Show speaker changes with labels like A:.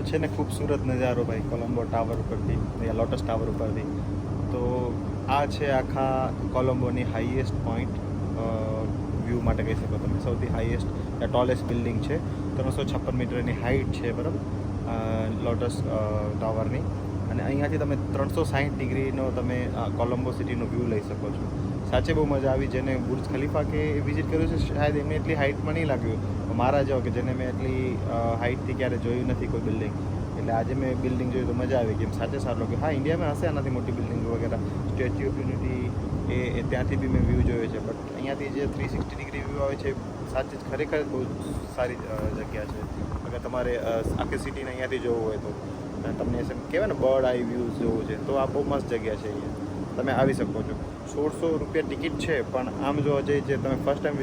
A: છે ને ખૂબસૂરત નજારો ભાઈ કોલંબો ટાવર ઉપરથી યા લોટસ ટાવર ઉપરથી. તો આ છે આખા કોલંબોની હાઈએસ્ટ પોઈન્ટ વ્યૂ માટે કહી શકો તમે. સૌથી હાઈએસ્ટ ટોલેસ્ટ બિલ્ડિંગ છે. 356 મીટરની હાઇટ છે બરાબર લોટસ ટાવરની. અને અહીંયાથી તમે 360 ડિગ્રીનો તમે કોલંબો સિટીનો વ્યૂ લઈ શકો છો. સાચે બહુ મજા આવી. જેને બુર્જ ખલીફા કે વિઝિટ કર્યું છે શાયદ એમને એટલી હાઇટમાં નહીં લાગ્યું. મારા જેવો કે જેને મેં એટલી હાઇટથી ક્યારે જોયું નથી કોઈ બિલ્ડિંગ, એટલે આજે મેં બિલ્ડિંગ જોયું તો મજા આવી ગઈ. એમ સાચે સારું લાગ્યું. હા, ઇન્ડિયામાં હશે આનાથી મોટી બિલ્ડિંગ વગેરે, સ્ટેચ્યુ ઓફ યુનિટી એ ત્યાંથી બી મેં વ્યૂ જોયો છે. બટ અહીંયાથી જે 360 ડિગ્રી વ્યૂ આવે છે સાચે જ ખરેખર બહુ સારી જગ્યા છે. અગર તમારે આખી સિટીને અહીંયાથી જોવું હોય તો તમને એમ કહેવાય ને બર્ડ આઈ વ્યૂઝ જોવું છે તો આ બહુ મસ્ત જગ્યા છે. અહીંયા તમે આવી શકો છો. 1600 રૂપિયા ટિકિટ છે, પણ આમ જોવા જઈએ જે તમે ફર્સ્ટ ટાઈમ વિઝિટ